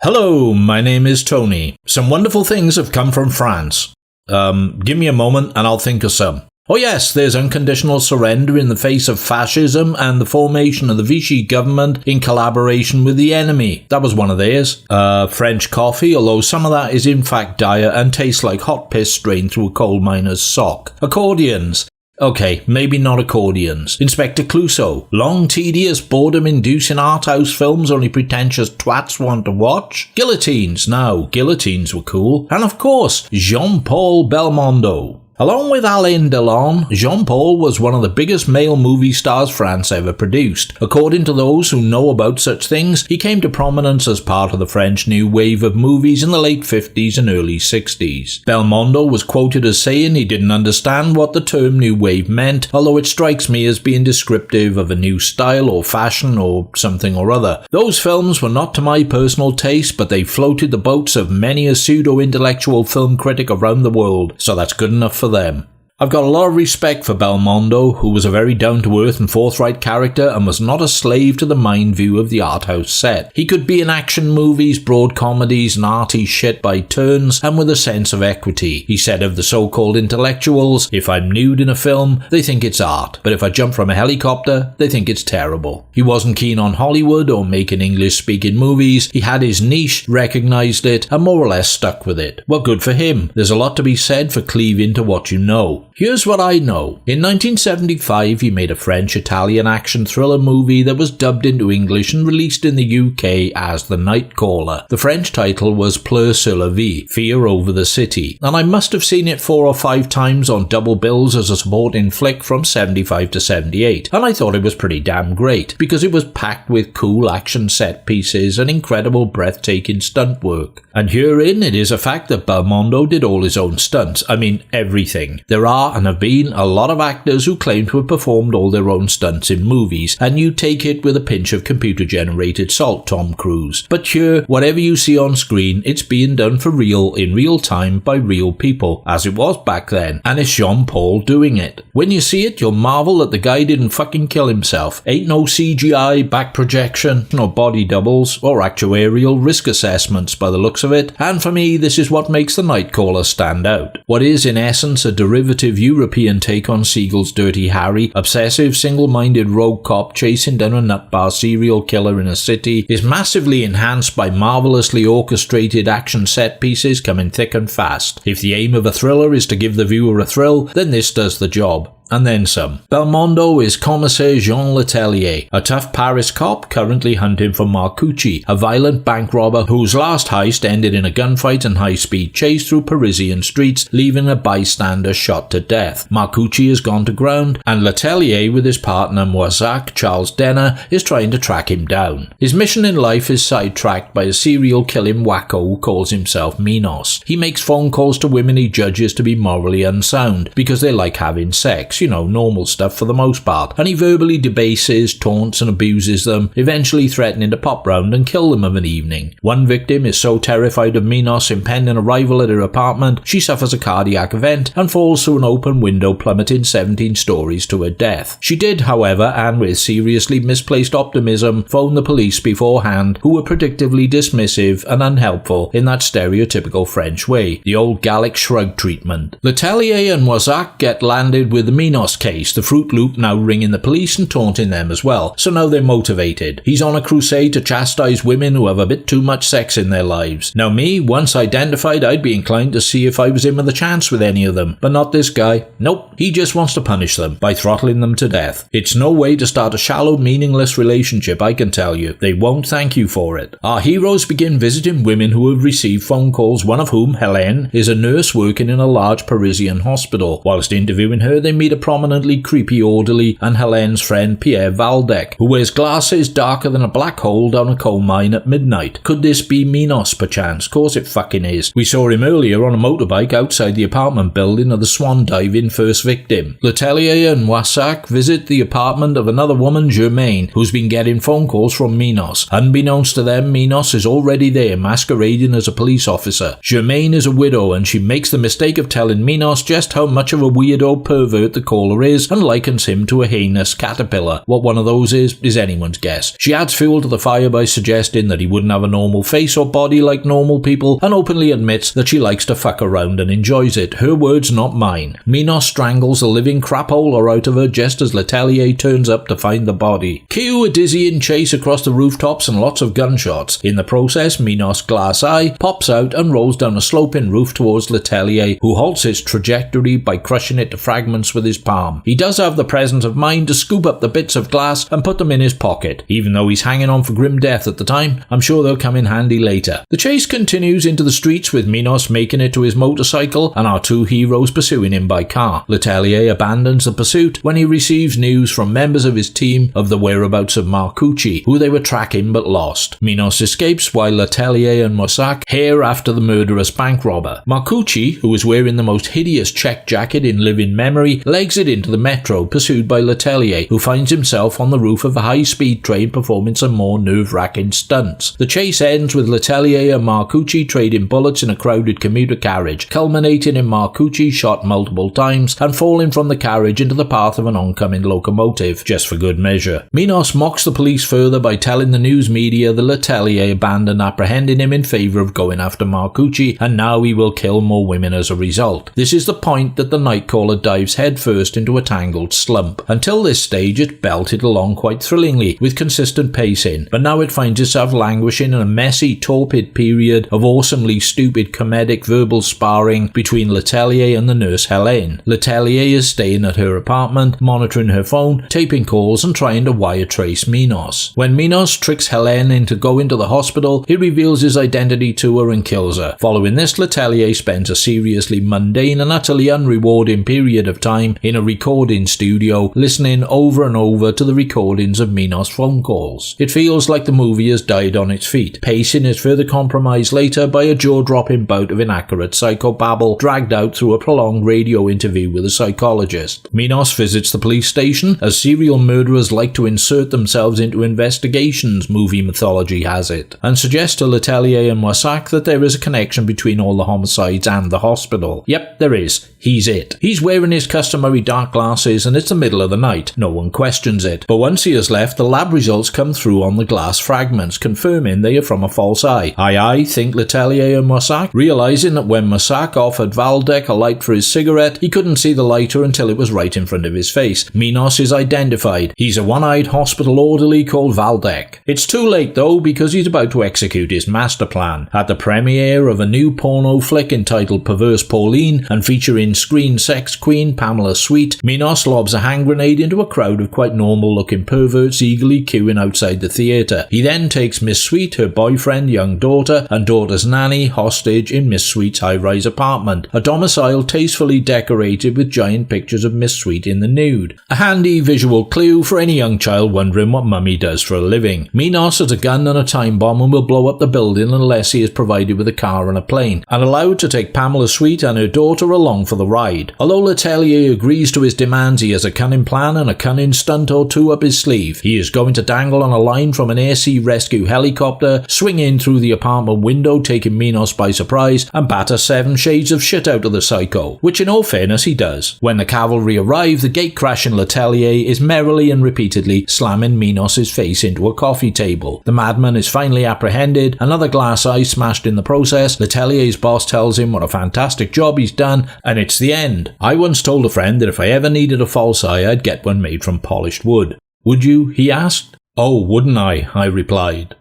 Hello, my name is Tony. Some wonderful things have come from France. Give me a moment and I'll think of some. Oh yes, there's unconditional surrender in the face of fascism and the formation of the Vichy government in collaboration with the enemy. That was one of theirs. French coffee, although some of that is in fact dire and tastes like hot piss strained through a coal miner's sock. Accordions. Okay, maybe not accordions. Inspector Clouseau. Long, tedious, boredom-inducing art house films only pretentious twats want to watch. Guillotines. Now, guillotines were cool. And of course, Jean Paul Belmondo. Along with Alain Delon, Jean Paul was one of the biggest male movie stars France ever produced. According to those who know about such things, he came to prominence as part of the French new wave of movies in the late 50s and early 60s. Belmondo was quoted as saying he didn't understand what the term new wave meant, although it strikes me as being descriptive of a new style or fashion or something or other. Those films were not to my personal taste, but they floated the boats of many a pseudo-intellectual film critic around the world, so that's good enough for them. I've got a lot of respect for Belmondo, who was a very down-to-earth and forthright character and was not a slave to the mind view of the art house set. He could be in action movies, broad comedies and arty shit by turns and with a sense of equity. He said of the so-called intellectuals, if I'm nude in a film, they think it's art, but if I jump from a helicopter, they think it's terrible. He wasn't keen on Hollywood or making English-speaking movies. He had his niche, recognised it, and more or less stuck with it. Well, good for him. There's a lot to be said for cleaving to what you know. Here's what I know. In 1975, he made a French-Italian action thriller movie that was dubbed into English and released in the UK as The Night Caller. The French title was Pleurs sur la vie, Fear Over the City, and I must have seen it 4 or 5 times on double bills as a supporting flick from 75 to 78, and I thought it was pretty damn great, because it was packed with cool action set pieces and incredible breathtaking stunt work. And herein it is a fact that Belmondo did all his own stunts. I mean, everything. There are and have been a lot of actors who claim to have performed all their own stunts in movies, and you take it with a pinch of computer-generated salt, Tom Cruise. But here, whatever you see on screen, it's being done for real, in real time, by real people, as it was back then, and it's Jean Paul doing it. When you see it, you'll marvel that the guy didn't fucking kill himself. Ain't no CGI, back projection, no body doubles, or actuarial risk assessments by the looks of it, and for me, this is what makes The Nightcaller stand out. What is, in essence, a derivative European take on Siegel's Dirty Harry, obsessive, single-minded rogue cop chasing down a nutbar serial killer in a city, is massively enhanced by marvellously orchestrated action set pieces coming thick and fast. If the aim of a thriller is to give the viewer a thrill, then this does the job. And then some. Belmondo is Commissaire Jean Letellier, a tough Paris cop currently hunting for Marcucci, a violent bank robber whose last heist ended in a gunfight and high-speed chase through Parisian streets, leaving a bystander shot to death. Marcucci has gone to ground, and Letellier, with his partner Moissac, Charles Denner, is trying to track him down. His mission in life is sidetracked by a serial-killing wacko who calls himself Minos. He makes phone calls to women he judges to be morally unsound, because they like having sex. You know, normal stuff for the most part, and he verbally debases, taunts and abuses them, eventually threatening to pop round and kill them of an evening. One victim is so terrified of Minos' impending arrival at her apartment, she suffers a cardiac event and falls through an open window, plummeting 17 stories to her death. She did, however, and with seriously misplaced optimism, phone the police beforehand, who were predictably dismissive and unhelpful in that stereotypical French way, the old Gallic shrug treatment. Letellier and Moissac get landed with the Minos case, the Fruit Loop now ringing the police and taunting them as well, so now they're motivated. He's on a crusade to chastise women who have a bit too much sex in their lives. Now me, once identified, I'd be inclined to see if I was in with a chance with any of them, but not this guy. Nope, he just wants to punish them by throttling them to death. It's no way to start a shallow, meaningless relationship, I can tell you. They won't thank you for it. Our heroes begin visiting women who have received phone calls, one of whom, Helene, is a nurse working in a large Parisian hospital. Whilst interviewing her, they meet a prominently creepy orderly and Helene's friend Pierre Valdec, who wears glasses darker than a black hole down a coal mine at midnight. Could this be Minos, perchance? Course it fucking is. We saw him earlier on a motorbike outside the apartment building of the swan diving first victim. Letellier and Moissac visit the apartment of another woman, Germaine, who's been getting phone calls from Minos. Unbeknownst to them, Minos is already there, masquerading as a police officer. Germaine is a widow, and she makes the mistake of telling Minos just how much of a weirdo pervert the caller is and likens him to a heinous caterpillar. What one of those is anyone's guess. She adds fuel to the fire by suggesting that he wouldn't have a normal face or body like normal people, and openly admits that she likes to fuck around and enjoys it. Her words, not mine. Minos strangles the living crapola out of her just as Letelier turns up to find the body. Cue a dizzying chase across the rooftops and lots of gunshots. In the process, Minos' glass eye pops out and rolls down a sloping roof towards Letelier, who halts its trajectory by crushing it to fragments with his palm. He does have the presence of mind to scoop up the bits of glass and put them in his pocket. Even though he's hanging on for grim death at the time, I'm sure they'll come in handy later. The chase continues into the streets with Minos making it to his motorcycle and our two heroes pursuing him by car. Letelier abandons the pursuit when he receives news from members of his team of the whereabouts of Marcucci, who they were tracking but lost. Minos escapes while Letelier and Mossack hare after the murderous bank robber. Marcucci, who is wearing the most hideous check jacket in living memory, legs it into the metro, pursued by Letelier, who finds himself on the roof of a high-speed train performing some more nerve-wracking stunts. The chase ends with Letelier and Marcucci trading bullets in a crowded commuter carriage, culminating in Marcucci shot multiple times and falling from the carriage into the path of an oncoming locomotive, just for good measure. Minos mocks the police further by telling the news media that Letelier abandoned apprehending him in favour of going after Marcucci, and now he will kill more women as a result. This is the point that the Nightcaller dives headfirst into a tangled slump. Until this stage it belted along quite thrillingly, with consistent pacing, but now it finds itself languishing in a messy, torpid period of awesomely stupid comedic verbal sparring between Letelier and the nurse Helene. Letelier is staying at her apartment, monitoring her phone, taping calls and trying to wire trace Minos. When Minos tricks Helene into going to the hospital, he reveals his identity to her and kills her. Following this, Letelier spends a seriously mundane and utterly unrewarding period of time in a recording studio, listening over and over to the recordings of Minos' phone calls. It feels like the movie has died on its feet. Pacing is further compromised later by a jaw-dropping bout of inaccurate psychobabble dragged out through a prolonged radio interview with a psychologist. Minos visits the police station, as serial murderers like to insert themselves into investigations, movie mythology has it, and suggests to Letelier and Mossack that there is a connection between all the homicides and the hospital. Yep, there is. He's it. He's wearing his customary dark glasses and it's the middle of the night. No one questions it. But once he has left, the lab results come through on the glass fragments, confirming they are from a false eye. Aye, think Letelier and Mossack, realising that when Mossack offered Valdek a light for his cigarette, he couldn't see the lighter until it was right in front of his face. Minos is identified. He's a one-eyed hospital orderly called Valdek. It's too late though, because he's about to execute his master plan. At the premiere of a new porno flick entitled Perverse Pauline and featuring screen sex queen Pamela Sweet, Minos lobs a hand grenade into a crowd of quite normal-looking perverts eagerly queuing outside the theatre. He then takes Miss Sweet, her boyfriend, young daughter, and daughter's nanny hostage in Miss Sweet's high-rise apartment, a domicile tastefully decorated with giant pictures of Miss Sweet in the nude. A handy visual clue for any young child wondering what Mummy does for a living. Minos has a gun and a time bomb and will blow up the building unless he is provided with a car and a plane, and allowed to take Pamela Sweet and her daughter along for the ride. Although Letelier agrees to his demands, he has a cunning plan and a cunning stunt or two up his sleeve. He is going to dangle on a line from an air-sea rescue helicopter, swing in through the apartment window taking Minos by surprise, and batter 7 shades of shit out of the psycho, which in all fairness he does. When the cavalry arrive, the gate-crashing Letelier is merrily and repeatedly slamming Minos' face into a coffee table. The madman is finally apprehended, another glass eye smashed in the process. Letelier's boss tells him what a fantastic job he's done, and it's the end. I once told a friend that if I ever needed a false eye, I'd get one made from polished wood. Would you? He asked. Oh, wouldn't I replied.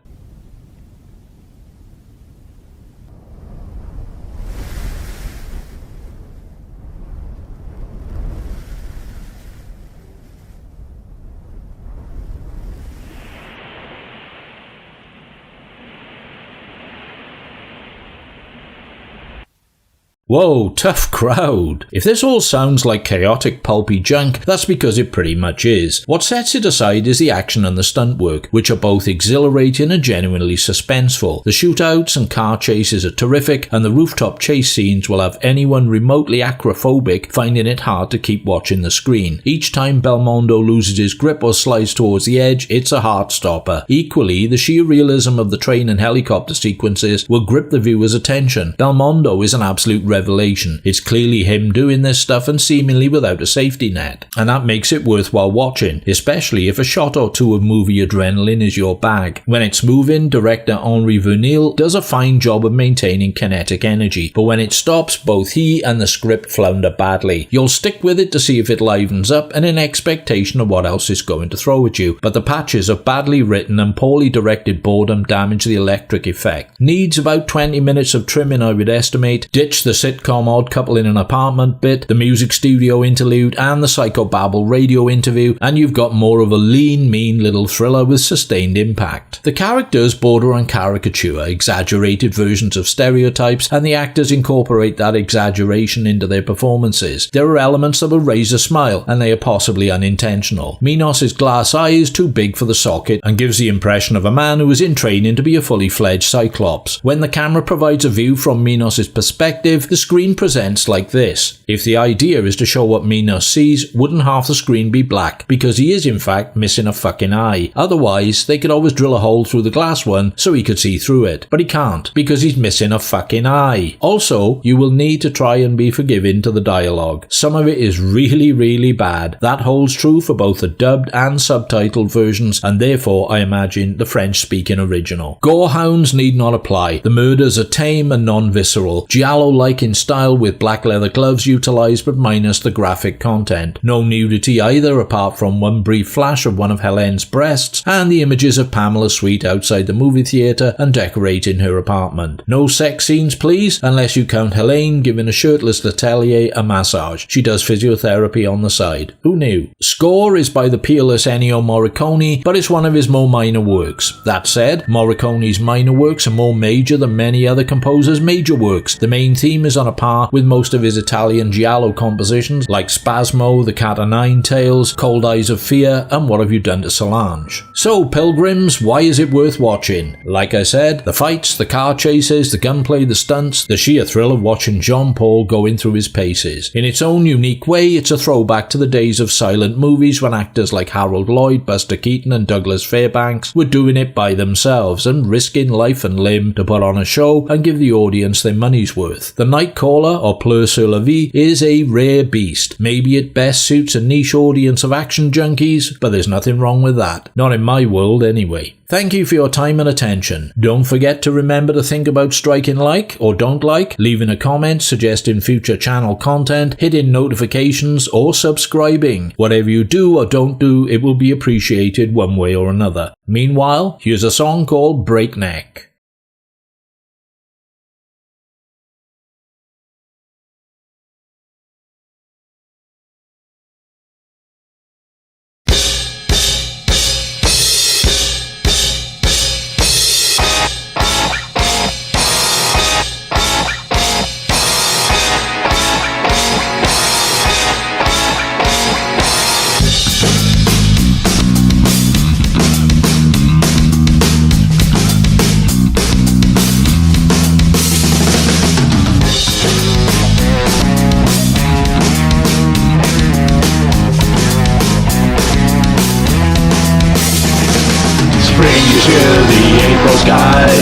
Whoa, tough crowd. If this all sounds like chaotic pulpy junk, that's because it pretty much is. What sets it aside is the action and the stunt work, which are both exhilarating and genuinely suspenseful. The shootouts and car chases are terrific, and the rooftop chase scenes will have anyone remotely acrophobic finding it hard to keep watching the screen. Each time Belmondo loses his grip or slides towards the edge, it's a heart-stopper. Equally, the sheer realism of the train and helicopter sequences will grip the viewer's attention. Belmondo is an absolute revelation revelation. It's clearly him doing this stuff and seemingly without a safety net. And that makes it worthwhile watching, especially if a shot or two of movie adrenaline is your bag. When it's moving, director Henri Verneuil does a fine job of maintaining kinetic energy, but when it stops, both he and the script flounder badly. You'll stick with it to see if it livens up and in expectation of what else it's going to throw at you, but the patches of badly written and poorly directed boredom damage the electric effect. Needs about 20 minutes of trimming, I would estimate. Ditch the sitcom Odd Couple in an Apartment bit, the music studio interlude and the psychobabble radio interview, and you've got more of a lean, mean little thriller with sustained impact. The characters border on caricature, exaggerated versions of stereotypes, and the actors incorporate that exaggeration into their performances. There are elements that will raise a smile, and they are possibly unintentional. Minos' glass eye is too big for the socket and gives the impression of a man who is in training to be a fully fledged Cyclops. When the camera provides a view from Minos' perspective, the screen presents like this. If the idea is to show what Minos sees, wouldn't half the screen be black? Because he is in fact missing a fucking eye. Otherwise, they could always drill a hole through the glass one so he could see through it. But he can't, because he's missing a fucking eye. Also, you will need to try and be forgiving to the dialogue. Some of it is really bad. That holds true for both the dubbed and subtitled versions, and therefore I imagine the French-speaking original. Gorehounds need not apply. The murders are tame and non-visceral. Giallo-like in style with black leather gloves utilised but minus the graphic content. No nudity either, apart from one brief flash of one of Helene's breasts and the images of Pamela's suite outside the movie theatre and decorating her apartment. No sex scenes please, unless you count Helene giving a shirtless Letelier a massage. She does physiotherapy on the side. Who knew? Score is by the peerless Ennio Morricone, but it's one of his more minor works. That said, Morricone's minor works are more major than many other composers' major works. The main theme is on a par with most of his Italian Giallo compositions like Spasmo, The Cat o' Nine Tails, Cold Eyes of Fear, and What Have You Done to Solange? So, pilgrims, why is it worth watching? Like I said, the fights, the car chases, the gunplay, the stunts, the sheer thrill of watching Jean Paul going through his paces. In its own unique way, it's a throwback to the days of silent movies when actors like Harold Lloyd, Buster Keaton and Douglas Fairbanks were doing it by themselves and risking life and limb to put on a show and give the audience their money's worth. The Nightcaller, or Pleur sur la Vie, is a rare beast. Maybe it best suits a niche audience of action junkies, but there's nothing wrong with that. Not in my world anyway. Thank you for your time and attention. Don't forget to remember to think about striking like or don't like, leaving a comment suggesting future channel content, hitting notifications or subscribing. Whatever you do or don't do, it will be appreciated one way or another. Meanwhile, here's a song called Breakneck.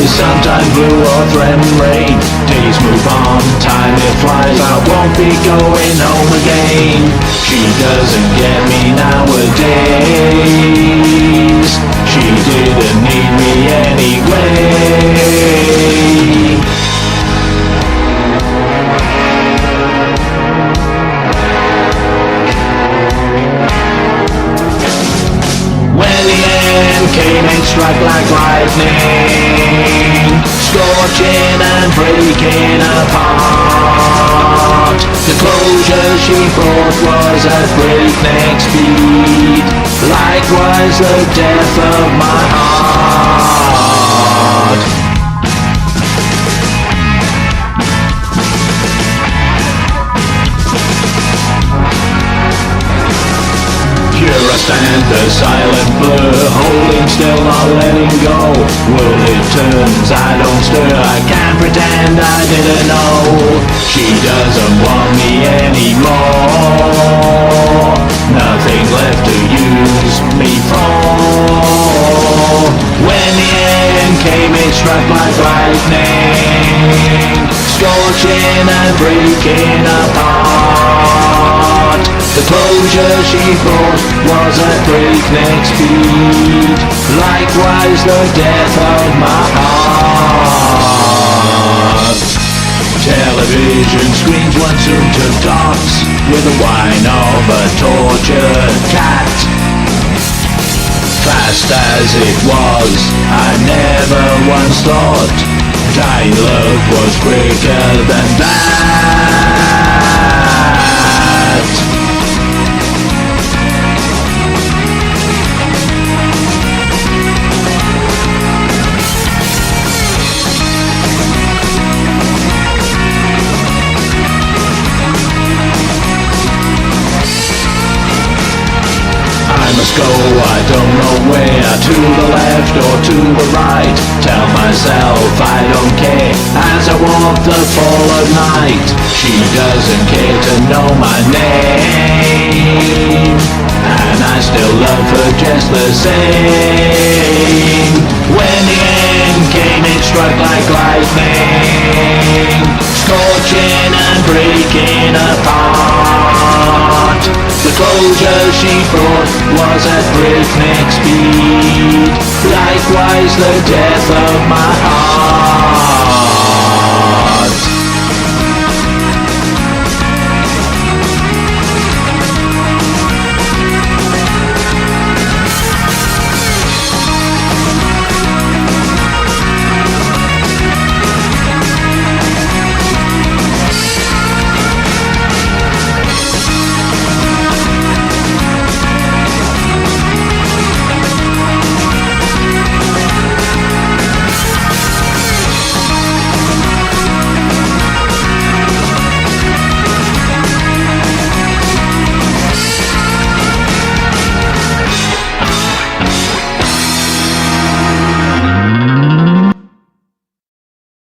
Sometimes blue or threatening rain. Days move on, time it flies. I won't be going home again. She doesn't get me nowadays. She didn't need me anyway. When the end came, it struck like lightning, scorching and breaking apart. The closure she brought was at breakneck speed. Likewise the death of my heart. Here I stand, a silent blur, holding still, not letting go. World it turns, I don't stir, I can't pretend I didn't know. She doesn't want me anymore. Nothing left to use me for. When the end came, it struck like lightning, scorching and breaking breaking apart. The closure she brought was at breakneck speed, likewise the death of my heart. Television screens once soon took dots with the whine of a tortured cat. Fast as it was, I never once thought dialogue was quicker than that. I must go, I don't know where, to the left or to the right. Tell myself I don't care as I walk the fall of night. She doesn't care to know my name, and I still love her just the same. When the end came, it struck like lightning, scorching and breaking apart. The closure she brought was at breakneck speed, likewise the death of my heart.